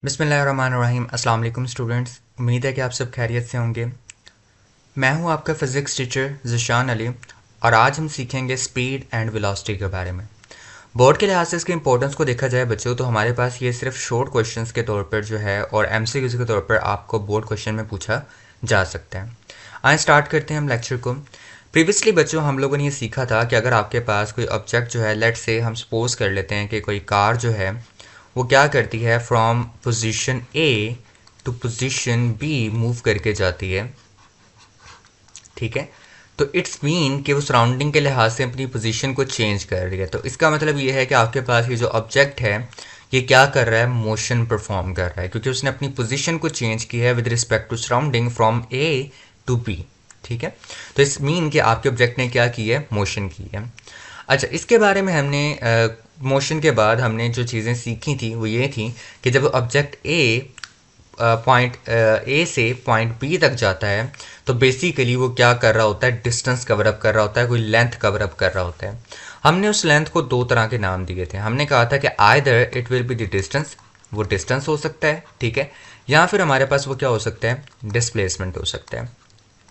बिस्मिल्लाहिर्रहमानिर्रहीम। अस्सलाम वालेकुम स्टूडेंट्स, उम्मीद है कि आप सब खैरियत से होंगे। मैं हूं आपका फ़िज़िक्स टीचर ज़िशान अली और आज हम सीखेंगे स्पीड एंड वेलोसिटी के बारे में। बोर्ड के लिहाज से इसके इंपॉर्टेंस को देखा जाए बच्चों, तो हमारे पास ये सिर्फ शॉर्ट क्वेश्चंस के तौर पर जो है और एमसीक्यूज़ के तौर पर आपको बोर्ड क्वेश्चन में पूछा जा सकता है। आइए स्टार्ट करते हैं हम लेक्चर को। प्रीवियसली बच्चों हम लोगों ने ये सीखा था कि अगर आपके पास कोई ऑब्जेक्ट जो है, लेट से हम सपोज कर लेते हैं कि कोई कार जो है वो क्या करती है, from position A to position B move करके जाती है, ठीक है। तो इट्स मीन कि वो सराउंडिंग के लिहाज से अपनी पोजीशन को चेंज कर रही है। तो इसका मतलब ये है कि आपके पास ये जो ऑब्जेक्ट है ये क्या कर रहा है, मोशन परफॉर्म कर रहा है, क्योंकि उसने अपनी पोजीशन को चेंज की है with respect to surrounding from A to B, ठीक है। तो इस मीन कि आपके ऑब्जेक्ट ने क्या की है, मोशन की है। अच्छा, इसके बारे में हमने मोशन के बाद हमने जो चीज़ें सीखी थी वो ये थी कि जब ऑब्जेक्ट ए पॉइंट ए से पॉइंट बी तक जाता है तो बेसिकली वो क्या कर रहा होता है, डिस्टेंस कवर अप कर रहा होता है, कोई लेंथ कवर अप कर रहा होता है। हमने उस लेंथ को दो तरह के नाम दिए थे। हमने कहा था कि either it will be the distance, वो डिस्टेंस हो सकता है, ठीक है, या फिर हमारे पास वो क्या हो सकता है, डिस्प्लेसमेंट हो सकता है,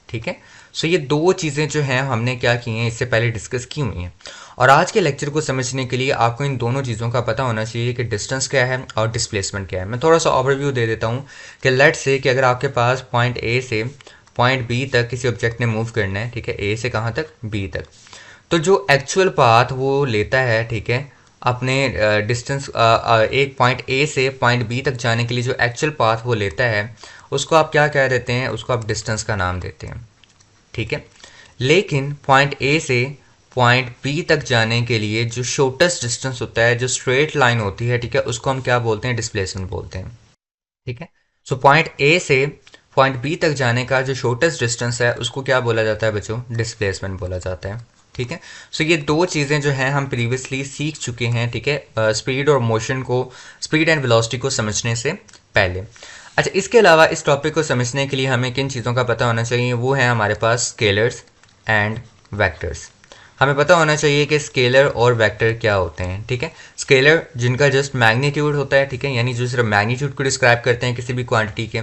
ठीक है। सो ये दो चीज़ें जो हैं हमने क्या की हैं, इससे पहले डिस्कस की हुई हैं। और आज के लेक्चर को समझने के लिए आपको इन दोनों चीज़ों का पता होना चाहिए कि डिस्टेंस क्या है और डिस्प्लेसमेंट क्या है। मैं थोड़ा सा ओवरव्यू दे देता हूँ कि लेट से कि अगर आपके पास पॉइंट ए से पॉइंट बी तक किसी ऑब्जेक्ट ने मूव करना है, ठीक है, ए से कहाँ तक, बी तक, तो जो एक्चुअल पाथ वो लेता है, ठीक है, अपने डिस्टेंस एक पॉइंट ए से पॉइंट बी तक जाने के लिए जो एक्चुअल पाथ वो लेता है उसको आप क्या कह देते हैं, उसको आप डिस्टेंस का नाम देते हैं, ठीक है। लेकिन पॉइंट ए से पॉइंट बी तक जाने के लिए जो शॉर्टेस्ट डिस्टेंस होता है, जो स्ट्रेट लाइन होती है, ठीक है, उसको हम क्या बोलते हैं, डिस्प्लेसमेंट बोलते हैं, ठीक है। सो पॉइंट ए से पॉइंट बी तक जाने का जो शॉर्टेस्ट डिस्टेंस है उसको क्या बोला जाता है बच्चों, डिस्प्लेसमेंट बोला जाता है, ठीक है। सो ये दो चीज़ें जो हैं हम प्रीवियसली सीख चुके हैं, ठीक है, स्पीड और मोशन को, स्पीड एंड वेलोसिटी को समझने से पहले। अच्छा, इसके अलावा इस टॉपिक को समझने के लिए हमें किन चीज़ों का पता होना चाहिए, वो है हमारे पास स्केलर्स एंड वेक्टर्स। हमें पता होना चाहिए कि स्केलर और वेक्टर क्या होते हैं, ठीक है। स्केलर जिनका जस्ट मैग्नीट्यूड होता है, ठीक है, यानी जो सिर्फ मैग्नीट्यूड को डिस्क्राइब करते हैं किसी भी क्वांटिटी के।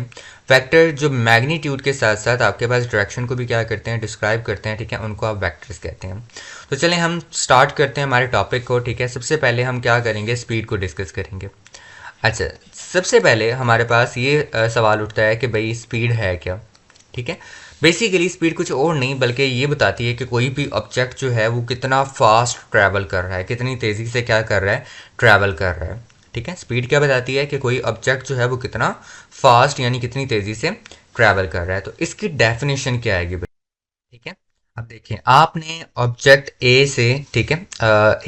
वेक्टर जो मैग्नीट्यूड के साथ साथ आपके पास डायरेक्शन को भी क्या करते हैं, डिस्क्राइब करते हैं, ठीक है, उनको आप वेक्टर्स कहते हैं। तो चलें हम स्टार्ट करते हैं हमारे टॉपिक को, ठीक है। सबसे पहले हम क्या करेंगे, स्पीड को डिस्कस करेंगे। अच्छा, सबसे पहले हमारे पास ये सवाल उठता है कि भाई स्पीड है क्या, ठीक है। बेसिकली स्पीड कुछ और नहीं बल्कि ये बताती है कि कोई भी ऑब्जेक्ट जो है वो कितना फास्ट ट्रैवल कर रहा है, कितनी तेज़ी से क्या कर रहा है, ट्रैवल कर रहा है, ठीक है। स्पीड क्या बताती है कि कोई ऑब्जेक्ट जो है वो कितना फास्ट यानी कितनी तेज़ी से ट्रैवल कर रहा है। तो इसकी डेफिनेशन क्या आएगी, ठीक है। अब देखिए, आपने ऑब्जेक्ट ए से, ठीक है,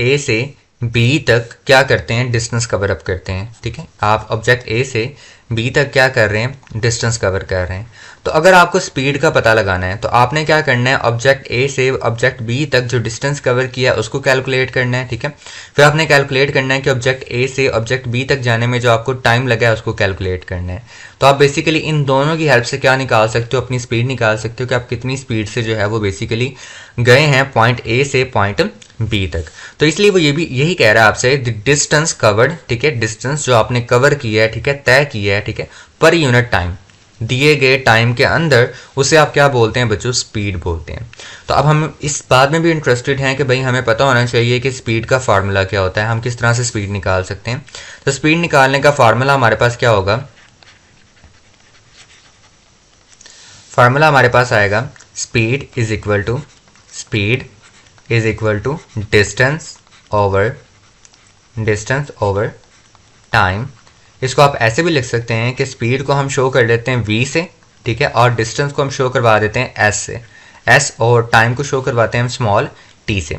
ए से बी तक क्या करते हैं, डिस्टेंस कवर अप करते हैं, ठीक है। आप ऑब्जेक्ट ए से बी तक क्या कर रहे हैं, डिस्टेंस कवर कर रहे हैं। तो अगर आपको स्पीड का पता लगाना है तो आपने क्या करना है, ऑब्जेक्ट ए से ऑब्जेक्ट बी तक जो डिस्टेंस कवर किया उसको कैलकुलेट करना है, ठीक है। फिर आपने कैलकुलेट करना है कि ऑब्जेक्ट ए से ऑब्जेक्ट बी तक जाने में जो आपको टाइम लगा है उसको कैलकुलेट करना है। तो आप बेसिकली इन दोनों की हेल्प से क्या निकाल सकते हो, अपनी स्पीड निकाल सकते हो कि आप कितनी स्पीड से जो है वो बेसिकली गए हैं पॉइंट ए से पॉइंट बी तक। तो इसलिए वो ये भी यही कह रहा है आपसे, द डिस्टेंस कवर्ड, ठीक है, डिस्टेंस जो आपने कवर किया है, ठीक है, तय किया है, ठीक है, पर यूनिट टाइम, दिए गए टाइम के अंदर, उसे आप क्या बोलते हैं बच्चों, स्पीड बोलते हैं। तो अब हम इस बात में भी इंटरेस्टेड हैं कि भाई हमें पता होना चाहिए कि स्पीड का फार्मूला क्या होता है, हम किस तरह से स्पीड निकाल सकते हैं। तो स्पीड निकालने का फार्मूला हमारे पास क्या होगा, फार्मूला हमारे पास आएगा speed is equal to distance over time. इसको आप ऐसे भी लिख सकते हैं कि स्पीड को हम शो कर देते हैं v से, ठीक है, और डिस्टेंस को हम शो करवा देते हैं s से, s, और टाइम को शो करवाते हैं हम स्मॉल t से।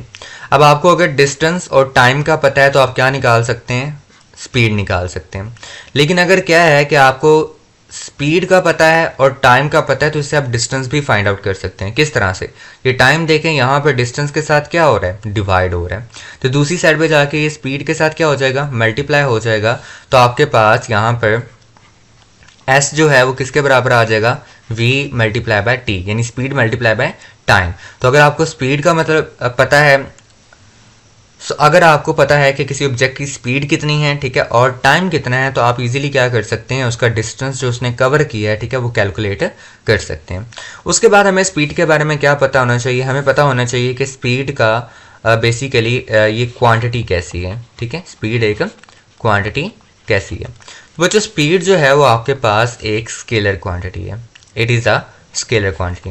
अब आपको अगर डिस्टेंस और टाइम का पता है तो आप क्या निकाल सकते हैं, स्पीड निकाल सकते हैं। लेकिन अगर क्या है कि आपको स्पीड का पता है और टाइम का पता है तो इससे आप डिस्टेंस भी फाइंड आउट कर सकते हैं। किस तरह से, ये टाइम देखें यहाँ पर डिस्टेंस के साथ क्या हो रहा है, डिवाइड हो रहा है, तो दूसरी साइड पे जाके ये स्पीड के साथ क्या हो जाएगा, मल्टीप्लाई हो जाएगा। तो आपके पास यहाँ पर s जो है वो किसके बराबर आ जाएगा, v मल्टीप्लाई बाय t, यानी स्पीड मल्टीप्लाई बाय टाइम। तो अगर आपको स्पीड का मतलब पता है सो अगर आपको पता है कि किसी ऑब्जेक्ट की स्पीड कितनी है, ठीक है, और टाइम कितना है, तो आप इजीली क्या कर सकते हैं, उसका डिस्टेंस जो उसने कवर किया है, ठीक है, वो कैलकुलेट कर सकते हैं। उसके बाद हमें स्पीड के बारे में क्या पता होना चाहिए, हमें पता होना चाहिए कि स्पीड का बेसिकली ये क्वांटिटी कैसी है, ठीक है, स्पीड एक क्वांटिटी कैसी है। वो जो स्पीड जो है वो आपके पास एक स्केलर क्वांटिटी है, it is a scalar quantity.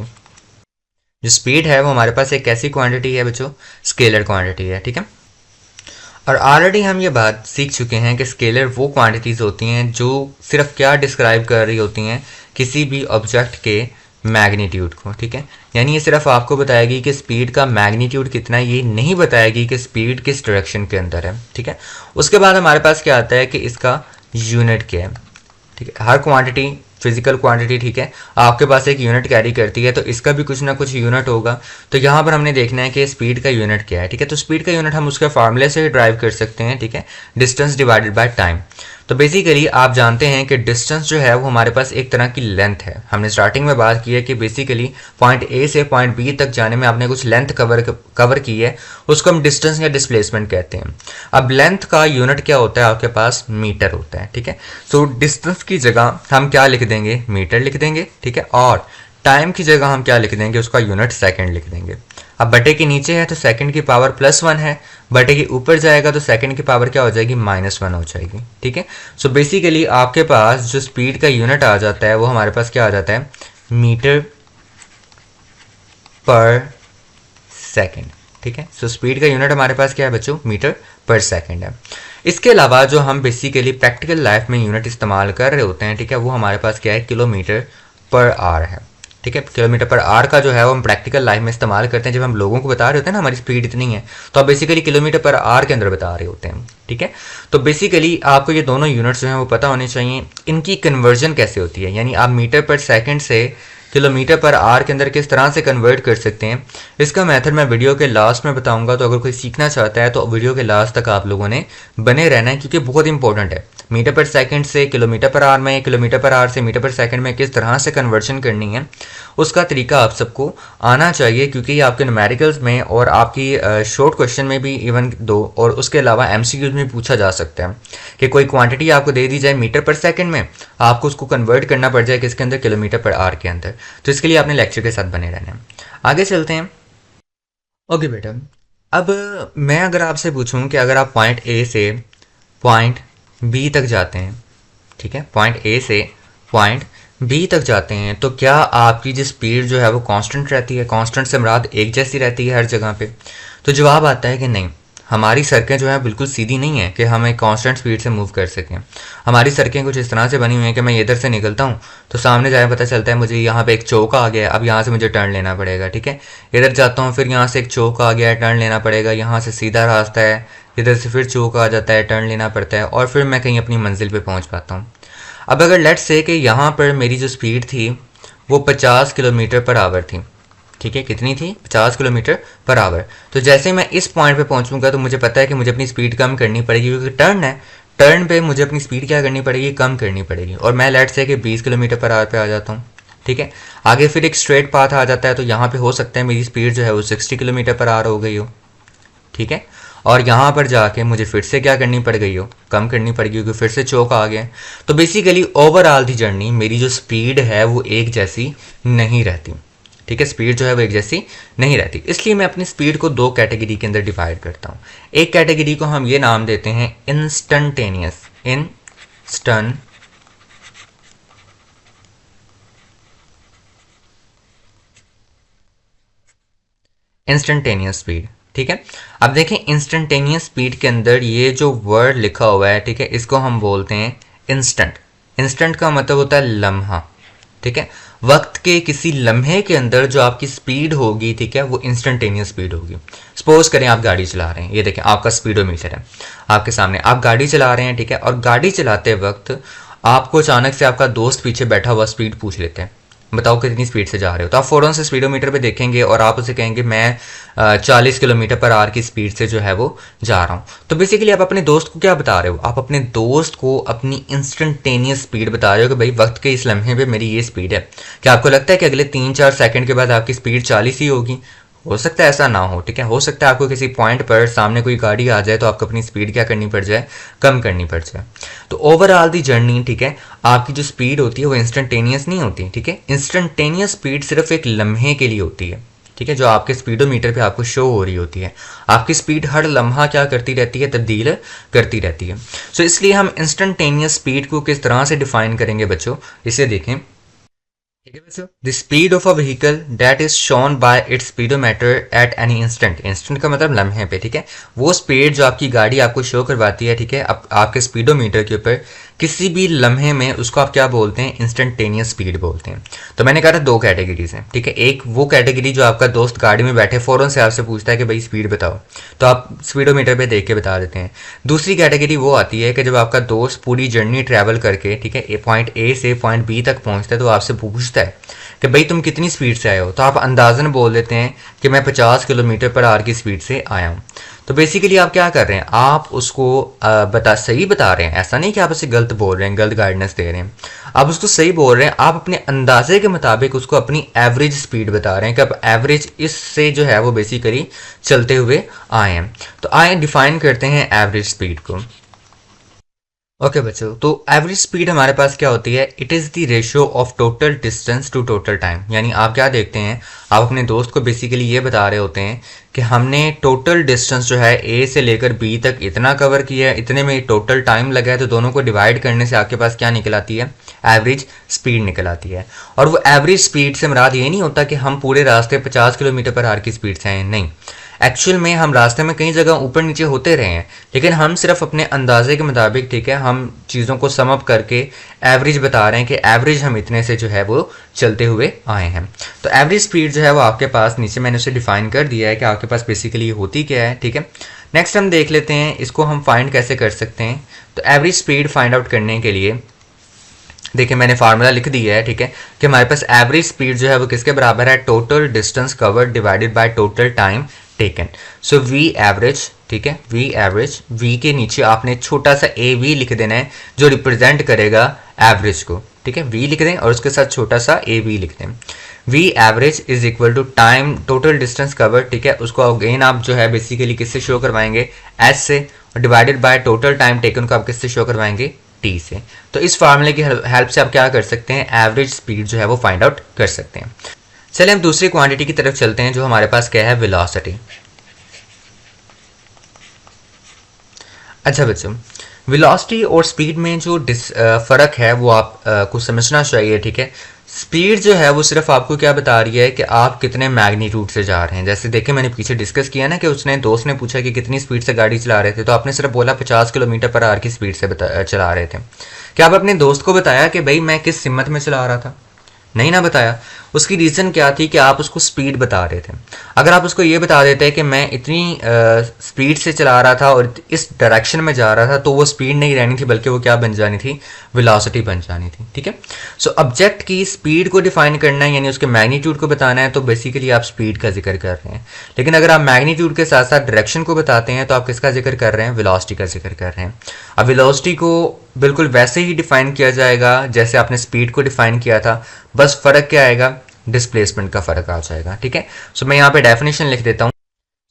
जो स्पीड है वो हमारे पास एक कैसी क्वांटिटी है बच्चों, स्केलर क्वांटिटी है, ठीक है। और ऑलरेडी हम ये बात सीख चुके हैं कि स्केलर वो क्वांटिटीज़ होती हैं जो सिर्फ क्या डिस्क्राइब कर रही होती हैं, किसी भी ऑब्जेक्ट के मैग्नीट्यूड को, ठीक है। यानी ये सिर्फ आपको बताएगी कि स्पीड का मैग्नीट्यूड कितना है, ये नहीं बताएगी कि स्पीड किस डायरेक्शन के अंदर है, ठीक है। उसके बाद हमारे पास क्या आता है कि इसका यूनिट क्या है, ठीक है। हर क्वांटिटी फिजिकल क्वांटिटी, ठीक है, आपके पास एक यूनिट कैरी करती है, तो इसका भी कुछ ना कुछ यूनिट होगा। तो यहाँ पर हमने देखना है कि स्पीड का यूनिट क्या है, ठीक है। तो स्पीड का यूनिट हम उसके फार्मूले से ड्राइव कर सकते हैं, ठीक है, डिस्टेंस डिवाइडेड बाय टाइम। तो बेसिकली आप जानते हैं कि डिस्टेंस जो है वो हमारे पास एक तरह की लेंथ है। हमने स्टार्टिंग में बात की है कि बेसिकली पॉइंट ए से पॉइंट बी तक जाने में आपने कुछ लेंथ कवर की है, उसको हम डिस्टेंस या डिस्प्लेसमेंट कहते हैं। अब लेंथ का यूनिट क्या होता है, आपके पास मीटर होता है, ठीक है। सो डिस्टेंस की जगह हम क्या लिख देंगे, मीटर लिख देंगे, ठीक है। और टाइम की जगह हम क्या लिख देंगे, उसका यूनिट सेकंड लिख देंगे। अब बटे के नीचे है तो सेकंड की पावर +1 है, बटे के ऊपर जाएगा तो सेकंड की पावर क्या हो जाएगी, -1 हो जाएगी, ठीक है। सो बेसिकली आपके पास जो स्पीड का यूनिट आ जाता है वो हमारे पास क्या आ जाता है, मीटर पर सेकंड, ठीक है। सो स्पीड का यूनिट हमारे पास क्या है बच्चों, मीटर पर सेकंड है। इसके अलावा जो हम बेसिकली प्रैक्टिकल लाइफ में यूनिट इस्तेमाल कर रहे होते हैं, ठीक है, वो हमारे पास क्या है, किलोमीटर पर आवर है, ठीक है। किलोमीटर पर आवर का जो है वो हम प्रैक्टिकल लाइफ में इस्तेमाल करते हैं जब हम लोगों को बता रहे होते हैं ना हमारी स्पीड इतनी है, तो आप बेसिकली किलोमीटर पर आवर के अंदर बता रहे होते हैं, ठीक है। तो बेसिकली आपको ये दोनों यूनिट्स जो हैं वो पता होने चाहिए, इनकी कन्वर्जन कैसे होती है, यानी आप मीटर पर सेकंड से किलोमीटर पर आवर के अंदर किस तरह से कन्वर्ट कर सकते हैं, इसका मेथड मैं वीडियो के लास्ट में बताऊंगा। तो अगर कोई सीखना चाहता है तो वीडियो के लास्ट तक आप लोगों ने बने रहना है, क्योंकि बहुत इंपॉर्टेंट है। मीटर पर सेकंड से किलोमीटर पर आवर में, किलोमीटर पर आवर से मीटर पर सेकंड में किस तरह से कन्वर्शन करनी है, उसका तरीका आप सबको आना चाहिए, क्योंकि ये आपके न्यूमेरिकल्स में और आपकी शॉर्ट क्वेश्चन में भी इवन दो, और उसके अलावा एमसीक्यूज में पूछा जा सकता है कि कोई क्वांटिटी आपको दे दी जाए मीटर पर सेकंड में, आपको उसको कन्वर्ट करना पड़ जाए किसके अंदर, किलोमीटर पर आवर के अंदर। तो इसके लिए आपने लेक्चर के साथ बने रहना है। आगे चलते हैं। ओके बेटा, अब मैं अगर आपसे पूछूं कि अगर आप पॉइंट ए से पॉइंट बी तक जाते हैं, ठीक है, पॉइंट ए से पॉइंट बी तक जाते हैं, तो क्या आपकी जो स्पीड जो है वो कांस्टेंट रहती है, कांस्टेंट से मुराद एक जैसी रहती है हर जगह पे? तो जवाब आता है कि नहीं, हमारी सड़कें जो है बिल्कुल सीधी नहीं है कि हम एक कांस्टेंट स्पीड से मूव कर सकें। हमारी सड़कें कुछ इस तरह से बनी हुई हैं कि मैं इधर से निकलता हूँ तो सामने जाए पता चलता है मुझे यहाँ पे एक चौक आ गया है, अब यहाँ से मुझे टर्न लेना पड़ेगा, ठीक है। इधर जाता हूँ, फिर यहाँ से एक चौक आ गया है, टर्न लेना पड़ेगा, यहाँ से सीधा रास्ता है, इधर से फिर चौक आ जाता है, टर्न लेना पड़ता है, और फिर मैं कहीं अपनी मंजिल पे पहुँच पाता हूँ। अब अगर लेट्स से कि यहाँ पर मेरी जो स्पीड थी वो 50 किलोमीटर पर आवर थी, ठीक है, कितनी थी, 50 किलोमीटर पर आवर। तो जैसे मैं इस पॉइंट पे पहुँचूंगा तो मुझे पता है कि मुझे अपनी स्पीड कम करनी पड़ेगी, क्योंकि टर्न है, टर्न पे मुझे अपनी स्पीड क्या करनी पड़ेगी, कम करनी पड़ेगी। और मैं लेट्स से कि 20 किलोमीटर पर आवर पे आ जाता हूँ, ठीक है। आगे फिर एक स्ट्रेट पाथ आ जाता है, तो यहाँ पे हो सकता है मेरी स्पीड जो है वो 60 किलोमीटर पर आवर हो गई हो, ठीक है। और यहाँ पर जाके मुझे फिर से क्या करनी पड़ गई हो, कम करनी पड़ गई, क्योंकि फिर से चौक आ गया। तो बेसिकली ओवरऑल दी जर्नी मेरी जो स्पीड है वो एक जैसी नहीं रहती, ठीक है, स्पीड जो है वो एक जैसी नहीं रहती। इसलिए मैं अपनी स्पीड को दो कैटेगरी के अंदर डिवाइड करता हूँ। एक कैटेगरी को हम ये नाम देते हैं इंस्टेंटेनियस, इंस्टेंटेनियस स्पीड, ठीक है। अब देखें इंस्टेंटेनियस स्पीड के अंदर ये जो वर्ड लिखा हुआ है, ठीक है, इसको हम बोलते हैं इंस्टेंट। इंस्टेंट का मतलब होता है लम्हा, ठीक है। वक्त के किसी लम्हे के अंदर जो आपकी स्पीड होगी, ठीक है, वो इंस्टेंटेनियस स्पीड होगी। सपोज करें आप गाड़ी चला रहे हैं, ये देखें आपका स्पीडोमीटर है आपके सामने, आप गाड़ी चला रहे हैं, ठीक है, और गाड़ी चलाते वक्त आपको अचानक से आपका दोस्त पीछे बैठा हुआ स्पीड पूछ लेते हैं, बताओ कितनी स्पीड से जा रहे हो। तो आप फ़ौरन से स्पीडोमीटर पे देखेंगे और आप उसे कहेंगे मैं 40 किलोमीटर पर आवर की स्पीड से जो है वो जा रहा हूँ। तो बेसिकली आप अपने दोस्त को क्या बता रहे हो, आप अपने दोस्त को अपनी इंस्टेंटेनियस स्पीड बता रहे हो कि भाई वक्त के इस लम्हे पे मेरी ये स्पीड है। क्या आपको लगता है कि अगले 3-4 सेकंड के बाद आपकी स्पीड 40 ही होगी? हो सकता है ऐसा ना हो, ठीक है, हो सकता है आपको किसी पॉइंट पर सामने कोई गाड़ी आ जाए तो आपको अपनी स्पीड क्या करनी पड़ जाए, कम करनी पड़ जाए। तो ओवरऑल दी जर्नी, ठीक है, आपकी जो स्पीड होती है वो इंस्टेंटेनियस नहीं होती, ठीक है। इंस्टेंटेनियस स्पीड सिर्फ एक लम्हे के लिए होती है, ठीक है, जो आपके स्पीडोमीटर पे आपको शो हो रही होती है। आपकी स्पीड हर लम्हा क्या करती रहती है, तब्दील करती रहती है। सो इसलिए हम इंस्टेंटेनियस स्पीड को किस तरह से डिफाइन करेंगे बच्चों, इसे देखें, ठीक है बच्चों। The speed of a vehicle that is shown by it's speedometer at any instant, instant का मतलब लम्हे पे, ठीक है, वो स्पीड जो आपकी गाड़ी आपको शो करवाती है, ठीक है, आपके स्पीडोमीटर के ऊपर किसी भी लम्हे में, उसको आप क्या बोलते हैं, इंस्टेंटेनियस स्पीड बोलते हैं। तो मैंने कहा था दो कैटेगरीज हैं, ठीक है। एक वो कैटेगरी जो आपका दोस्त गाड़ी में बैठे फ़ौरन से आपसे पूछता है कि भाई स्पीड बताओ, तो आप स्पीडोमीटर पे देख के बता देते हैं। दूसरी कैटेगरी वो आती है कि जब आपका दोस्त पूरी जर्नी ट्रैवल करके, ठीक है, पॉइंट ए से पॉइंट बी तक पहुंचता है तो आपसे पूछता है कि भाई तुम कितनी स्पीड से आए हो, तो आप अंदाज़न बोल देते हैं कि मैं 50 किलोमीटर पर आवर की स्पीड से आया हूँ। तो बेसिकली आप क्या कर रहे हैं, आप उसको सही बता रहे हैं, ऐसा नहीं कि आप उसे गलत बोल रहे हैं, गलत गाइडेंस दे रहे हैं, आप उसको सही बोल रहे हैं। आप अपने अंदाजे के मुताबिक उसको अपनी एवरेज स्पीड बता रहे हैं कि अब एवरेज इससे जो है वो बेसिकली चलते हुए आए हैं। तो आए डिफाइन करते हैं एवरेज स्पीड को। ओके बच्चों, तो एवरेज स्पीड हमारे पास क्या होती है, it is the ratio of total distance to total time. यानी आप क्या देखते हैं, आप अपने दोस्त को बेसिकली ये बता रहे होते हैं कि हमने टोटल डिस्टेंस जो है ए से लेकर बी तक इतना कवर किया है, इतने में टोटल टाइम लगा है, तो दोनों को डिवाइड करने से आपके पास क्या निकल आती है, एवरेज स्पीड निकल आती है। और वो एवरेज स्पीड से मुराद ये नहीं होता कि हम पूरे रास्ते 50 किलोमीटर पर आवर की स्पीड से आए, नहीं। एक्चुअल में हम रास्ते में कई जगह ऊपर नीचे होते रहे हैं, लेकिन हम सिर्फ अपने अंदाजे के मुताबिक, ठीक है, हम चीज़ों को सम अप करके एवरेज बता रहे हैं कि एवरेज हम इतने से जो है वो चलते हुए आए हैं। तो एवरेज स्पीड जो है वो आपके पास, नीचे मैंने उसे डिफाइन कर दिया है कि आपके पास बेसिकली होती क्या है, ठीक है। नेक्स्ट हम देख लेते हैं इसको हम फाइंड कैसे कर सकते हैं। तो एवरेज स्पीड फाइंड आउट करने के लिए देखिए मैंने फार्मूला लिख दिया है, ठीक है, कि हमारे पास एवरेज स्पीड जो है वो किसके बराबर है, total distance covered divided by total time taken. So V average, ठीक है, वी एवरेज, वी के नीचे आपने छोटा सा ए वी लिख देना है जो रिप्रेजेंट करेगा एवरेज को, ठीक है, वी लिख दें और उसके साथ छोटा सा ए वी लिख दें। V average is equal to time total distance cover, ठीक है, उसको अगेन आप जो है बेसिकली किससे शो करवाएंगे, एस से, और divided by total time taken को आप किससे शो करवाएंगे, टी से। तो इस फार्मूले की हेल्प से आप क्या कर सकते हैं, एवरेज स्पीड जो है वो फाइंड आउट कर सकते हैं। चलिए हम दूसरी क्वांटिटी की तरफ चलते हैं जो हमारे पास क्या है, वेलोसिटी। अच्छा बच्चों, वेलोसिटी और स्पीड में जो फ़र्क है वो आप को समझना चाहिए, ठीक है। स्पीड जो है वो सिर्फ आपको क्या बता रही है कि आप कितने मैग्नीट्यूड से जा रहे हैं। जैसे देखिए मैंने पीछे डिस्कस किया ना कि उसने दोस्त ने पूछा कि कितनी स्पीड से गाड़ी चला रहे थे, तो आपने सिर्फ बोला 50 किलोमीटर पर आवर की स्पीड से चला रहे थे। क्या आप अपने दोस्त को बताया कि भाई मैं किस सिमत में चला रहा था, नहीं ना बताया। उसकी रीज़न क्या थी कि आप उसको स्पीड बता रहे थे। अगर आप उसको ये बता देते कि मैं इतनी स्पीड से चला रहा था और इस डायरेक्शन में जा रहा था, तो वो स्पीड नहीं रहनी थी बल्कि वो क्या बन जानी थी, वेलोसिटी बन जानी थी, ठीक है। सो ऑब्जेक्ट की स्पीड को डिफाइन करना है यानी उसके मैग्नीट्यूड को बताना है, तो बेसिकली आप स्पीड का जिक्र कर रहे हैं। लेकिन अगर आप मैग्नीट्यूड के साथ साथ डायरेक्शन को बताते हैं तो आप किसका जिक्र कर रहे हैं, वेलोसिटी का जिक्र कर रहे हैं। अब वेलोसिटी को बिल्कुल वैसे ही डिफाइन किया जाएगा जैसे आपने स्पीड को डिफाइन किया था, बस फ़र्क क्या आएगा, डिस्प्लेसमेंट का फ़र्क आ जाएगा, ठीक है। सो मैं यहाँ पे डेफिनेशन लिख देता हूँ।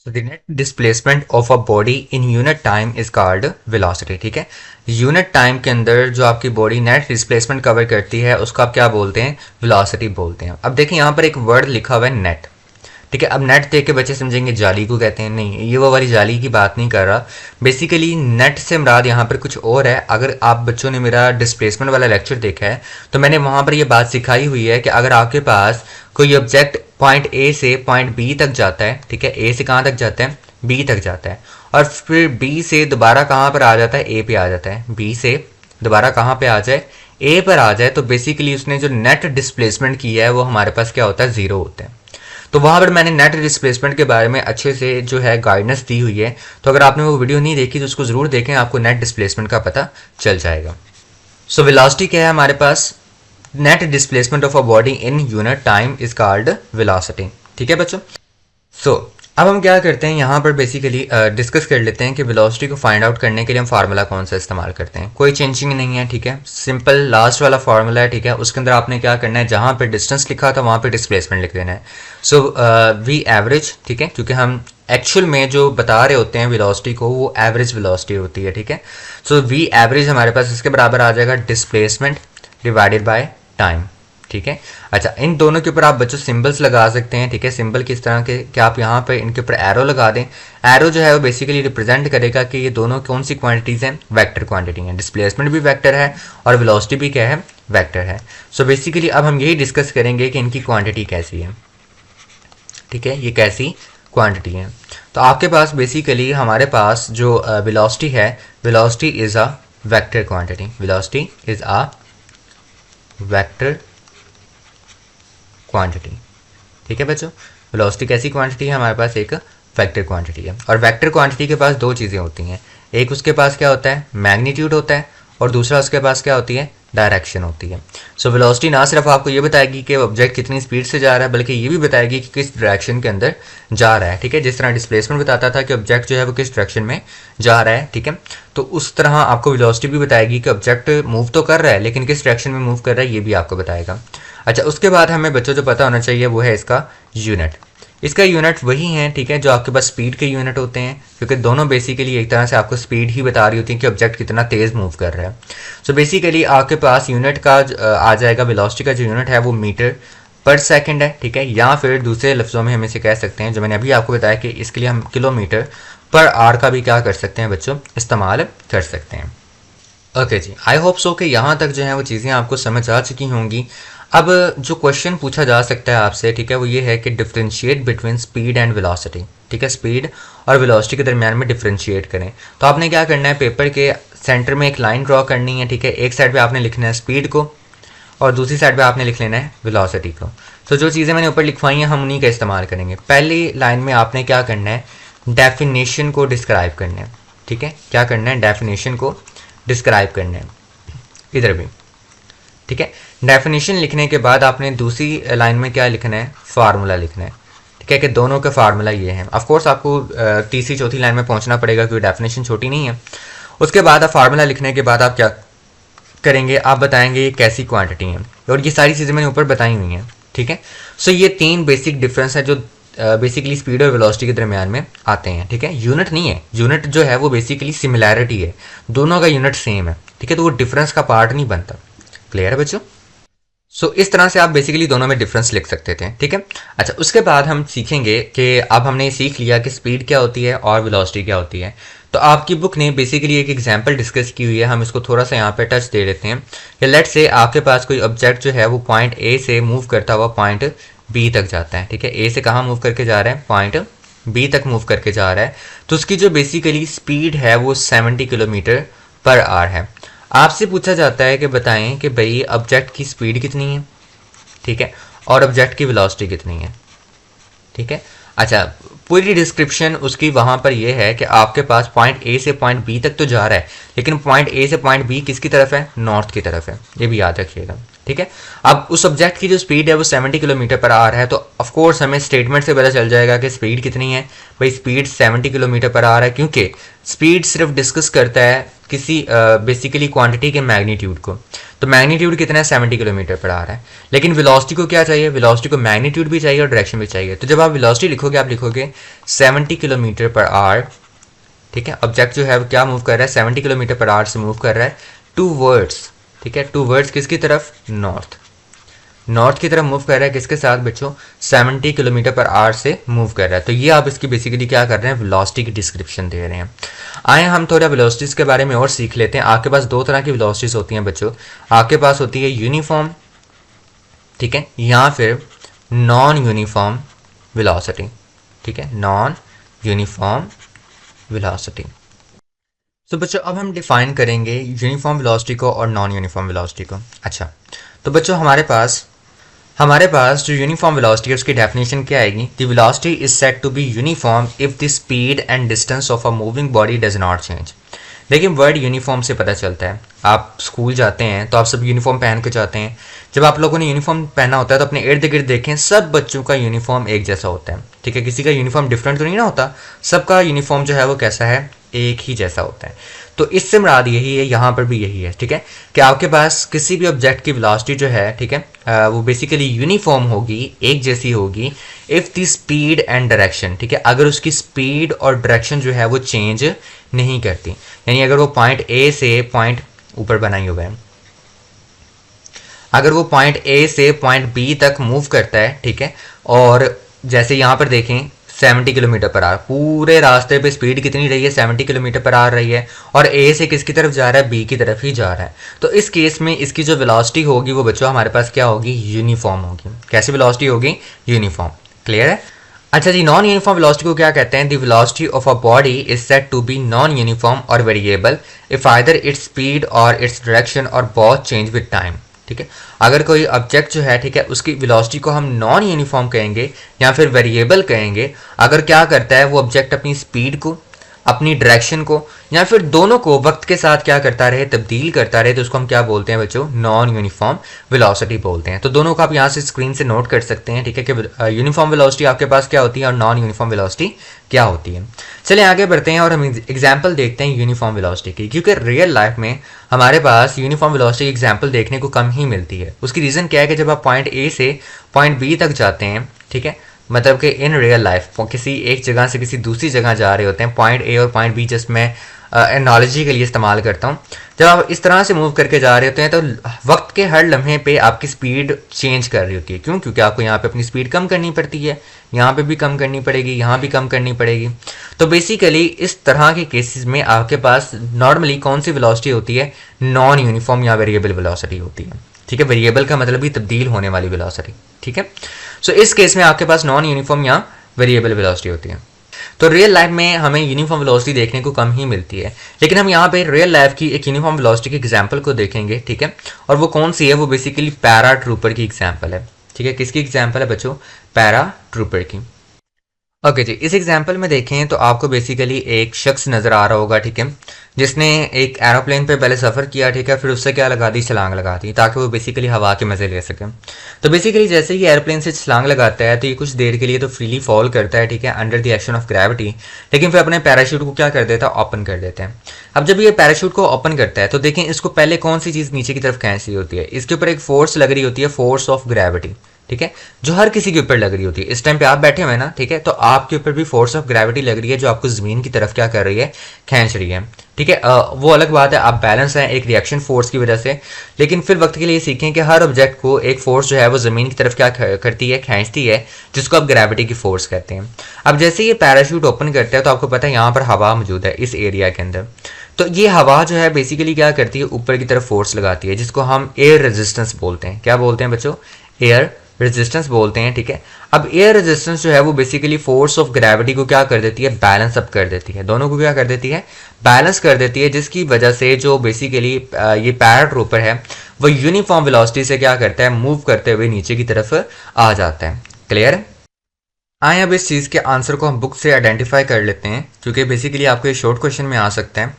So the net displacement of a body in unit time is called velocity, ठीक है। यूनिट टाइम के अंदर जो आपकी बॉडी नेट डिस्प्लेसमेंट कवर करती है उसको आप क्या बोलते हैं, वेलोसिटी बोलते हैं। अब देखिए यहाँ पर एक वर्ड लिखा हुआ है नेट, ठीक है। अब नेट देख के बच्चे समझेंगे जाली को कहते हैं, नहीं, ये वो वाली जाली की बात नहीं कर रहा। बेसिकली नेट से मुराद यहाँ पर कुछ और है। अगर आप बच्चों ने मेरा डिस्प्लेसमेंट वाला लेक्चर देखा है तो मैंने वहाँ पर ये बात सिखाई हुई है कि अगर आपके पास कोई ऑब्जेक्ट पॉइंट ए से पॉइंट बी तक जाता है, ठीक है, ए से कहाँ तक जाता है, बी तक जाता है, और फिर बी से दोबारा कहाँ पर आ जाता है, ए पे आ जाता है, बी से दोबारा कहाँ पे आ जाए, ए पर आ जाए, तो बेसिकली उसने जो नेट डिस्प्लेसमेंट किया है वो हमारे पास क्या होता है, ज़ीरो होता है। तो वहाँ पर मैंने नेट डिस्प्लेसमेंट के बारे में अच्छे से जो है गाइडेंस दी हुई है, तो अगर आपने वो वीडियो नहीं देखी तो उसको ज़रूर देखें, आपको नेट डिस्प्लेसमेंट का पता चल जाएगा। सो वेलोसिटी क्या है हमारे पास, net displacement of a body in unit time is called velocity, ठीक है बच्चों। सो अब हम क्या करते हैं यहाँ पर बेसिकली डिस्कस कर लेते हैं कि वेलोसिटी को फाइंड आउट करने के लिए हम फार्मूला कौन सा इस्तेमाल करते हैं। कोई चेंजिंग नहीं है, ठीक है, सिंपल लास्ट वाला फार्मूला है, ठीक है। उसके अंदर आपने क्या करना है, जहाँ पे डिस्टेंस लिखा था वहाँ पे डिस्प्लेसमेंट लिख देना है। सो वी एवरेज, ठीक है, क्योंकि हम एक्चुअल में जो बता रहे होते हैं वेलोसिटी को वो एवरेज वेलोसिटी होती है, ठीक है। सो वी एवरेज हमारे पास इसके बराबर आ जाएगा डिस्प्लेसमेंट डिवाइडेड बाय टाइम, ठीक है। अच्छा, इन दोनों के ऊपर आप बच्चों सिंबल्स लगा सकते हैं, ठीक है। सिंबल किस तरह के कि आप यहाँ पे इनके ऊपर एरो लगा दें। एरो जो है वो बेसिकली रिप्रेजेंट करेगा कि ये दोनों कौन सी क्वांटिटीज़ हैं, वेक्टर क्वांटिटी हैं। डिस्प्लेसमेंट भी वेक्टर है और वेलोसिटी भी क्या है, वेक्टर है। सो बेसिकली अब हम यही डिस्कस करेंगे कि इनकी क्वांटिटी कैसी है, ठीक है, ये कैसी क्वांटिटी है। तो आपके पास बेसिकली हमारे पास जो वेलोसिटी है, velocity is a vector quantity, velocity is a vector quantity, ठीक है बच्चों। वेलोसिटी कैसी क्वांटिटी है, हमारे पास एक वेक्टर क्वांटिटी है। और वेक्टर क्वांटिटी के पास दो चीज़ें होती हैं, एक उसके पास क्या होता है, मैग्नीट्यूड होता है, और दूसरा उसके पास क्या होती है, डायरेक्शन होती है। सो वेलोसिटी ना सिर्फ आपको ये बताएगी कि ऑब्जेक्ट कितनी स्पीड से जा रहा है, बल्कि ये भी बताएगी कि किस डायरेक्शन के अंदर जा रहा है, ठीक है। जिस तरह डिस्प्लेसमेंट बताता था कि ऑब्जेक्ट जो है वो किस डायरेक्शन में जा रहा है, ठीक है, तो उस तरह आपको वेलोसिटी भी बताएगी कि ऑब्जेक्ट मूव तो कर रहा है लेकिन किस डायरेक्शन में मूव कर रहा है, ये भी आपको बताएगा। अच्छा, उसके बाद हमें बच्चों जो पता होना चाहिए वो है इसका यूनिट। इसका यूनिट वही है, ठीक है, जो आपके पास स्पीड के यूनिट होते हैं, क्योंकि दोनों बेसिकली एक तरह से आपको स्पीड ही बता रही होती है कि ऑब्जेक्ट कितना तेज़ मूव कर रहा है। सो बेसिकली आपके पास यूनिट का आ जाएगा, वेलोसिटी का जो यूनिट है वो मीटर पर सेकंड है, ठीक है, या फिर दूसरे लफ्ज़ों में हम इसे कह सकते हैं, जो मैंने अभी आपको बताया कि इसके लिए हम किलोमीटर पर आवर का भी क्या कर सकते हैं बच्चों, इस्तेमाल कर सकते हैं। Okay ji, I hope so कि यहाँ तक जो है वो चीज़ें आपको समझ आ चुकी होंगी। अब जो क्वेश्चन पूछा जा सकता है आपसे, ठीक है, वो ये है कि differentiate between speed and velocity, ठीक है, स्पीड और वेलोसिटी के दरमियान में डिफरेंशिएट करें। तो आपने क्या करना है, पेपर के सेंटर में एक लाइन ड्रॉ करनी है, ठीक है। एक साइड पे आपने लिखना है स्पीड को और दूसरी साइड पे आपने लिख लेना है वेलोसिटी को। तो जो चीज़ें मैंने ऊपर लिखवाई हैं हम उन्हीं का इस्तेमाल करेंगे। पहली लाइन में आपने क्या करना है, डेफिनेशन को डिस्क्राइब करना है, ठीक है, क्या करना है, डेफिनेशन को डिस्क्राइब करना है, इधर भी, ठीक है। डेफिनेशन लिखने के बाद आपने दूसरी लाइन में क्या लिखना है, फार्मूला लिखना है, ठीक है, कि दोनों का फार्मूला ये है। ऑफ कोर्स आपको तीसरी चौथी लाइन में पहुंचना पड़ेगा क्योंकि डेफिनेशन छोटी नहीं है। उसके बाद आप फार्मूला लिखने के बाद आप क्या करेंगे, आप बताएंगे ये कैसी क्वांटिटी है, और ये सारी चीज़ें मैंने ऊपर बताई हुई हैं, ठीक है। सो ये तीन बेसिक डिफरेंस है जो बेसिकली स्पीड और वेलोसिटी के दरमियान में आते हैं, ठीक है। यूनिट नहीं है, यूनिट जो है वो बेसिकली सिमिलैरिटी है, दोनों का यूनिट सेम है, ठीक है, तो वो डिफरेंस का पार्ट नहीं बनता। क्लियर है बच्चों? सो इस तरह से आप बेसिकली दोनों में डिफरेंस लिख सकते थे, ठीक है। अच्छा, उसके बाद हम सीखेंगे कि अब हमने सीख लिया कि स्पीड क्या होती है और वेलोसिटी क्या होती है। तो आपकी बुक ने बेसिकली एक एग्जांपल डिस्कस की हुई है, हम इसको थोड़ा सा यहाँ पे टच दे लेते हैं कि लेट से आपके पास कोई ऑब्जेक्ट जो है वो पॉइंट ए से मूव करता हुआ पॉइंट बी तक जाता है, ठीक है। ए से कहाँ मूव करके जा रहा है, पॉइंट बी तक मूव करके जा रहा है। तो उसकी जो बेसिकली स्पीड है वो 70 किलोमीटर पर आवर है। आपसे पूछा जाता है कि बताएं कि भाई ऑब्जेक्ट की स्पीड कितनी है, ठीक है, और ऑब्जेक्ट की वेलोसिटी कितनी है, ठीक है। अच्छा, पूरी डिस्क्रिप्शन उसकी वहाँ पर यह है कि आपके पास पॉइंट ए से पॉइंट बी तक तो जा रहा है, लेकिन पॉइंट ए से पॉइंट बी किसकी तरफ है, नॉर्थ की तरफ है, ये भी याद रखिएगा, ठीक है। अब उस ऑब्जेक्ट की जो स्पीड है वो 70 किलोमीटर पर आवर है, तो ऑफ कोर्स हमें स्टेटमेंट से पता चल जाएगा कि स्पीड कितनी है। भाई स्पीड 70 किलोमीटर पर आवर है, क्योंकि स्पीड सिर्फ डिस्कस करता है किसी बेसिकली क्वांटिटी के मैग्नीट्यूड को। तो मैग्नीट्यूड कितना है, 70 किलोमीटर पर आवर है। लेकिन वेलोसिटी को क्या चाहिए, वेलोसिटी को मैग्नीट्यूड भी चाहिए और डायरेक्शन भी चाहिए। तो जब आप वेलोसिटी लिखोगे आप लिखोगे 70 किलोमीटर पर आवर, ठीक है। ऑब्जेक्ट जो है वो क्या मूव कर रहा है, 70 किलोमीटर पर आवर से मूव कर रहा है टूवर्ड्स, ठीक है, टूवर्ड्स किसकी तरफ, नॉर्थ, नॉर्थ की तरफ मूव कर रहा है, किसके साथ बच्चों, 70 किलोमीटर पर आवर से मूव कर रहा है। तो ये आप इसकी बेसिकली क्या कर रहे हैं, वेलोसिटी की डिस्क्रिप्शन दे रहे हैं। आए हम थोड़ा वेलोसिटीज़ के बारे में और सीख लेते हैं। आपके पास दो तरह की वेलोसिटीज़ होती हैं बच्चों, आपके पास होती है यूनिफॉर्म, ठीक है, या फिर नॉन यूनिफॉर्म वेलोसिटी, ठीक है, नॉन यूनिफॉर्म वेलोसिटी। तो बच्चों अब हम डिफाइन करेंगे यूनिफॉर्म वेलोसिटी को और नॉन यूनिफॉर्म वेलोसिटी को। अच्छा, तो बच्चों हमारे पास जो यूनिफॉर्म वेलोसिटी है उसकी डेफिनेशन क्या आएगी, the velocity is said to be uniform if the speed and distance of a moving body does not change. लेकिन वर्ड यूनिफॉर्म से पता चलता है, आप स्कूल जाते हैं तो आप सब यूनिफॉर्म पहन के जाते हैं। जब आप लोगों ने यूनिफॉर्म पहना होता है तो अपने इर्द गिर्द देखें, सब बच्चों का यूनिफॉर्म एक जैसा होता है, ठीक ठीक है, किसी का यूनिफॉर्म डिफरेंट तो नहीं ना होता, सबका यूनिफॉर्म जो है वो कैसा है, एक ही जैसा होता है। तो इससे मुराद यही है, यहाँ पर भी यही है, ठीक है, कि आपके पास किसी भी ऑब्जेक्ट की वेलोसिटी जो है, ठीक है, वो बेसिकली यूनिफॉर्म होगी, एक जैसी होगी, if the speed and direction, ठीक है, अगर उसकी स्पीड और डायरेक्शन जो है वो चेंज नहीं करती। यानी अगर वो पॉइंट ए से पॉइंट ऊपर बनाई हुआ है, अगर वो पॉइंट ए से पॉइंट बी तक मूव करता है, ठीक है, और जैसे यहाँ पर देखें 70 किलोमीटर पर आवर, पूरे रास्ते पे स्पीड कितनी रही है, 70 किलोमीटर पर आवर रही है, और ए से किसकी तरफ जा रहा है, बी की तरफ ही जा रहा है। तो इस केस में इसकी जो वेलोसिटी होगी वो बच्चों हमारे पास क्या होगी, यूनिफॉर्म होगी। कैसी वेलोसिटी होगी, यूनिफॉर्म। क्लियर है। अच्छा जी, नॉन यूनिफॉर्म वेलोसिटी को क्या कहते हैं, the velocity of a body is said to be non uniform और variable if either its speed और इट्स डायरेक्शन और बोथ चेंज विद टाइम। ठीक है, अगर कोई ऑब्जेक्ट जो है, ठीक है, उसकी वेलोसिटी को हम नॉन यूनिफॉर्म कहेंगे या फिर वेरिएबल कहेंगे अगर क्या करता है वो ऑब्जेक्ट अपनी स्पीड को, अपनी डायरेक्शन को या फिर दोनों को वक्त के साथ क्या करता रहे, तब्दील करता रहे, तो उसको हम क्या बोलते हैं बच्चों, नॉन यूनिफॉर्म वेलोसिटी बोलते हैं। तो दोनों को आप यहाँ से स्क्रीन से नोट कर सकते हैं, ठीक है, कि यूनिफॉर्म वेलोसिटी आपके पास क्या होती है और नॉन यूनिफॉर्म वेलोसिटी क्या होती है। चलिए आगे बढ़ते हैं और हम एग्जाम्पल देखते हैं यूनिफॉर्म वेलोसिटी की, क्योंकि रियल लाइफ में हमारे पास यूनिफॉर्म वेलोसिटी एग्जाम्पल देखने को कम ही मिलती है। उसकी रीज़न क्या है कि जब आप पॉइंट ए से पॉइंट बी तक जाते हैं, ठीक है, मतलब कि इन रियल लाइफ किसी एक जगह से किसी दूसरी जगह जा रहे होते हैं, पॉइंट ए और पॉइंट बी जस्ट मैं एनालॉजी के लिए इस्तेमाल करता हूँ। जब आप इस तरह से मूव करके जा रहे होते हैं तो वक्त के हर लम्हे पे आपकी स्पीड चेंज कर रही होती है। क्यों? क्योंकि आपको यहाँ पे अपनी स्पीड कम करनी पड़ती है, यहाँ पे भी कम करनी पड़ेगी, यहाँ भी कम करनी पड़ेगी। तो बेसिकली इस तरह के केसेस में आपके पास नॉर्मली कौन सी वेलोसिटी होती है, नॉन यूनिफॉर्म या वेरिएबल वेलोसिटी होती है। ठीक है, वेरिएबल का मतलब भी तब्दील होने वाली वेलोसिटी। ठीक है, सो इस केस में आपके पास नॉन यूनिफॉर्म या वेरिएबल वेलोसिटी होती है। तो रियल लाइफ में हमें यूनिफॉर्म वेलोसिटी देखने को कम ही मिलती है, लेकिन हम यहाँ पे रियल लाइफ की एक यूनिफॉर्म वेलोसिटी की एग्जांपल को देखेंगे। ठीक है, और वो कौन सी है, वो बेसिकली पैरा ट्रूपर की एग्जांपल है। ठीक है, किसकी एग्जांपल है बच्चों, पैरा ट्रूपर की। ओके जी, इस एग्जांपल में देखें तो आपको बेसिकली एक शख्स नज़र आ रहा होगा, ठीक है, जिसने एक एरोप्लेन पे पहले सफ़र किया, ठीक है, फिर उससे क्या लगा दी, छलांग लगा दी, ताकि वो बेसिकली हवा के मज़े ले सके। तो बेसिकली जैसे ही एरोप्लेन से छलांग लगाता है तो ये कुछ देर के लिए तो फ्रीली फॉल करता है, ठीक है, under the action of gravity, लेकिन फिर अपने पैराशूट को क्या कर देता है, ओपन कर देते हैं। अब जब ये पैराशूट को ओपन करता है तो देखें इसको पहले कौन सी चीज़ नीचे की तरफ खींच रही होती है, इसके ऊपर एक फोर्स लग रही होती है, फोर्स ऑफ ग्रेविटी। ठीक है, जो हर किसी के ऊपर लग रही होती है। इस टाइम पे आप बैठे हुए हैं ना, ठीक है, तो आपके ऊपर भी फोर्स ऑफ ग्रेविटी लग रही है जो आपको ज़मीन की तरफ क्या कर रही है, खींच रही है। ठीक है, वो अलग बात है, आप बैलेंस हैं एक रिएक्शन फोर्स की वजह से, लेकिन फिर वक्त के लिए सीखें कि हर ऑब्जेक्ट को एक फोर्स जो है वो ज़मीन की तरफ क्या करती है, खींचती है, जिसको आप ग्रेविटी की फोर्स कहते हैं। अब जैसे ये पैराशूट ओपन करता है तो आपको पता है यहाँ पर हवा मौजूद है इस एरिया के अंदर। तो ये हवा जो है बेसिकली क्या करती है, ऊपर की तरफ फोर्स लगाती है, जिसको हम एयर रेजिस्टेंस बोलते हैं। क्या बोलते हैं बच्चों, एयर रेजिस्टेंस बोलते हैं। ठीक है, अब एयर रेजिस्टेंस जो है वो बेसिकली फोर्स ऑफ ग्रेविटी को क्या कर देती है, बैलेंस अप कर देती है, दोनों को क्या कर देती है, बैलेंस कर देती है, जिसकी वजह से जो बेसिकली ये पैराट्रूपर है वो यूनिफॉर्म वेलोसिटी से क्या करता है, मूव करते हुए नीचे की तरफ आ जाता है। क्लियर है। आए अब इस चीज़ के आंसर को हम बुक से आइडेंटिफाई कर लेते हैं, क्योंकि बेसिकली आपको ये शॉर्ट क्वेश्चन में आ सकता है।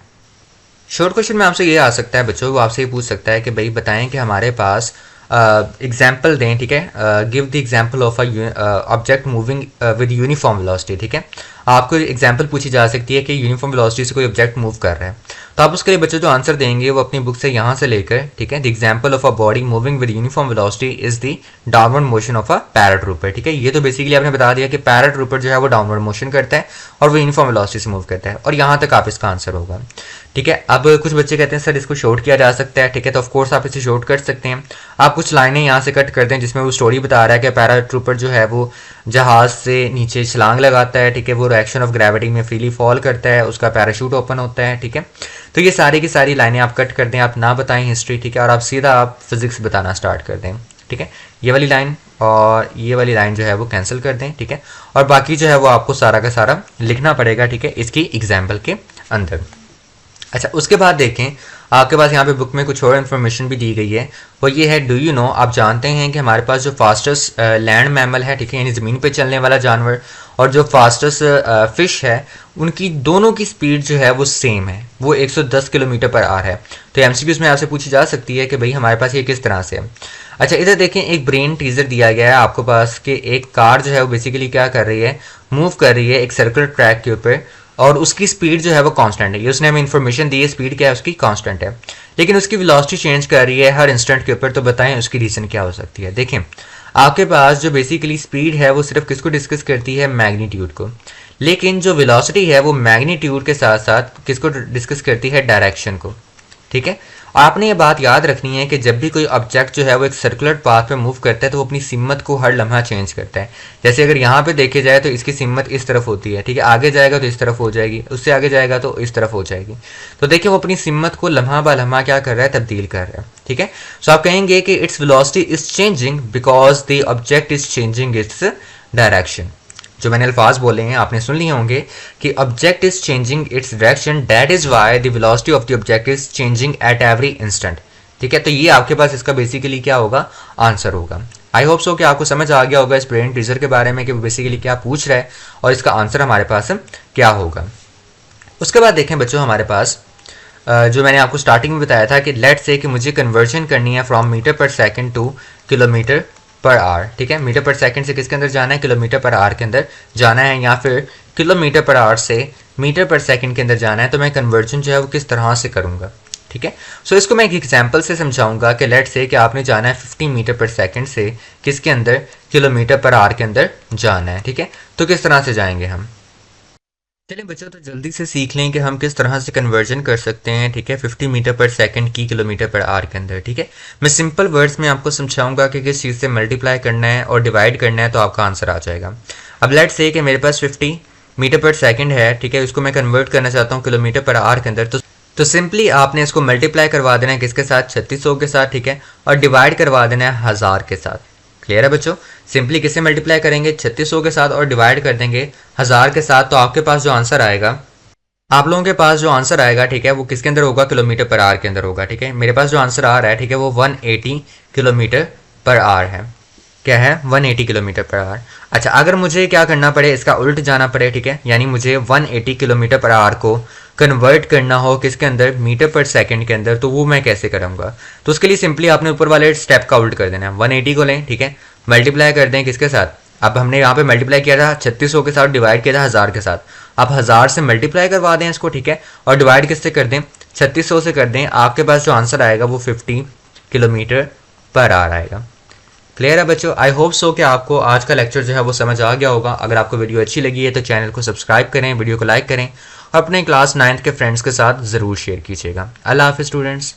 शॉर्ट क्वेश्चन में आपसे ये आ सकता है बच्चों, वो आपसे ये पूछ सकता है कि भाई बताएं कि हमारे पास एग्जाम्पल दें। ठीक है, give the example of object moving with uniform velocity. ठीक है, आपको एग्जाम्पल पूछी जा सकती है कि यूनिफॉर्म वेलोसिटी से कोई ऑब्जेक्ट मूव कर रहा है, तो आप उसके लिए बच्चों जो आंसर देंगे वो अपनी बुक से यहाँ से लेकर, ठीक है, the example of a body moving with uniform velocity is the downward motion of a paratrooper. ठीक है, ये तो बेसिकली आपने बता दिया कि पैराट्रूपर जो है वो डाउनवर्ड मोशन करता है और वो यूनिफॉर्म वेलोसिटी से मूव करता है, और यहाँ तक आप इसका आंसर होगा। ठीक है, अब कुछ बच्चे कहते हैं सर इसको शॉर्ट किया जा सकता है। ठीक है, तो ऑफकोर्स आप इसे शॉर्ट कर सकते हैं। आप कुछ लाइनें यहाँ से कट कर दें जिसमें वो स्टोरी बता रहा है कि पैराट्रूपर जो है वो जहाज़ से नीचे छलांग लगाता है, ठीक है, वो रिएक्शन ऑफ ग्रेविटी में फ्रीली फॉल करता है, उसका पैराशूट ओपन होता है। ठीक है, तो ये सारी की सारी लाइनें आप कट कर दें, आप ना बताएं हिस्ट्री। ठीक है, और आप सीधा आप फिजिक्स बताना स्टार्ट कर दें। ठीक है, ये वाली लाइन और ये वाली लाइन जो है वो कैंसिल कर दें। ठीक है, और बाकी जो है वो आपको सारा का सारा लिखना पड़ेगा। ठीक है, इसकी एग्जाम्पल के अंदर। अच्छा, उसके बाद देखें आपके पास यहाँ पे बुक में कुछ और इन्फॉर्मेशन भी दी गई है, वो ये है, डू यू नो, आप जानते हैं कि हमारे पास जो फास्टेस्ट लैंड मैमल है, ठीक है, यानी ज़मीन पे चलने वाला जानवर, और जो फास्टेस्ट फिश है, उनकी दोनों की स्पीड जो है वो सेम है, वो 110 किलोमीटर पर आवर है। तो एमसीक्यूज़ में आपसे पूछी जा सकती है कि भाई हमारे पास ये किस तरह से है। अच्छा इधर देखें, एक ब्रेन टीजर दिया गया है आपको पास कि एक कार जो है वो बेसिकली क्या कर रही है, मूव कर रही है एक सर्कुलर ट्रैक के ऊपर, और उसकी स्पीड जो है वो कांस्टेंट है। ये उसने हमें इन्फॉर्मेशन दी है, स्पीड क्या है उसकी, कांस्टेंट है, लेकिन उसकी वेलोसिटी चेंज कर रही है हर इंस्टेंट के ऊपर। तो बताएं उसकी रीज़न क्या हो सकती है। देखें आपके पास जो बेसिकली स्पीड है वो सिर्फ किसको डिस्कस करती है, मैग्नीट्यूड को, लेकिन जो वेलोसिटी है वो मैग्नीट्यूड के साथ साथ किसको डिस्कस करती है, डायरेक्शन को। ठीक है, आपने ये बात याद रखनी है कि जब भी कोई ऑब्जेक्ट जो है वो एक सर्कुलर पाथ पे मूव करता है तो वो अपनी सिमत को हर लम्हा चेंज करता है। जैसे अगर यहाँ पे देखे जाए तो इसकी सिमत इस तरफ होती है, ठीक है, आगे जाएगा तो इस तरफ हो जाएगी, उससे आगे जाएगा तो इस तरफ हो जाएगी। तो देखिए वो अपनी सिमत को लम्हा ब लम्हा क्या कर रहा है, तब्दील कर रहा है। ठीक है, सो आप कहेंगे कि its velocity is changing because the object is changing its direction. जो मैंने अल्फाज बोले हैं आपने सुन लिए होंगे कि object is changing its direction, that is why the velocity of the object is changing at every instant. ठीक है, तो ये आपके पास इसका बेसिकली क्या होगा, आंसर होगा। आई होप सो कि आपको समझ आ गया होगा इस ब्रेन टीजर के बारे में कि वो बेसिकली क्या पूछ रहा है और इसका आंसर हमारे पास क्या होगा। उसके बाद देखें बच्चों, हमारे पास जो मैंने आपको स्टार्टिंग में बताया था कि लेट्स से कि मुझे कन्वर्जन करनी है फ्रॉम मीटर पर second two kilometre per hour. ठीक है, मीटर पर सेकंड से किसके अंदर जाना है, किलोमीटर पर आवर के अंदर जाना है, या फिर किलोमीटर पर आवर से मीटर पर सेकंड के अंदर जाना है। तो मैं कन्वर्जन जो है वो किस तरह से करूँगा। ठीक है, सो इसको मैं एक एग्जांपल से समझाऊंगा कि लेट्स से कि आपने जाना है 50 मीटर पर सेकंड से किसके अंदर, किलोमीटर पर आवर के अंदर जाना है। ठीक है, तो किस तरह से जाएंगे हम। चलिए बच्चों, तो जल्दी से सीख लें कि हम किस तरह से कन्वर्जन कर सकते हैं। ठीक है, 50 मीटर पर सेकंड की किलोमीटर पर आवर के अंदर। ठीक है, मैं सिंपल वर्ड्स में आपको समझाऊंगा कि किस चीज़ से मल्टीप्लाई करना है और डिवाइड करना है तो आपका आंसर आ जाएगा। अब लेट्स से कि मेरे पास 50 मीटर पर सेकंड है, ठीक है, उसको मैं कन्वर्ट करना चाहता हूँ किलोमीटर पर आवर के अंदर। तो सिंपली आपने इसको मल्टीप्लाई करवा देना है किसके साथ, 3600 के साथ। ठीक है, और डिवाइड करवा देना है 1000 के साथ। क्लियर है बच्चों, सिंपली किससे मल्टीप्लाई करेंगे, 3600 के साथ, और डिवाइड कर देंगे 1000 के साथ। तो आपके पास जो आंसर आएगा, आप लोगों के पास जो आंसर आएगा, ठीक है, वो किसके अंदर होगा, किलोमीटर पर आवर के अंदर होगा। ठीक है, मेरे पास जो आंसर आ रहा है, ठीक है, वो 180 किलोमीटर पर आवर है। क्या है, 180 किलोमीटर पर आवर। अच्छा, अगर मुझे क्या करना पड़े, इसका उल्ट जाना पड़े, ठीक है, यानी मुझे 180 किलोमीटर पर आवर को कन्वर्ट करना हो किसके अंदर, मीटर पर सेकंड के अंदर, तो वो मैं कैसे करूँगा। तो उसके लिए सिंपली आपने ऊपर वाले स्टेप का उल्ट कर देना है। 180 को लें, ठीक है, मल्टीप्लाई कर दें किसके साथ, अब हमने यहाँ पे मल्टीप्लाई किया था 3600 के साथ, डिवाइड किया था 1000 के साथ। आप 1000 से मल्टीप्लाई करवा दें इसको, ठीक है, और डिवाइड किससे कर दें, 3600 से कर दें। आपके पास जो आंसर आएगा वो 50 किलोमीटर पर आवर आएगा। क्लियर है बच्चों, आई होप सो कि आपको आज का लेक्चर जो है वो समझ आ गया होगा। अगर आपको वीडियो अच्छी लगी है तो चैनल को सब्सक्राइब करें, वीडियो को लाइक करें और अपने क्लास 9th के फ्रेंड्स के साथ ज़रूर शेयर कीजिएगा। अल्लाह हाफिज़ स्टूडेंट्स।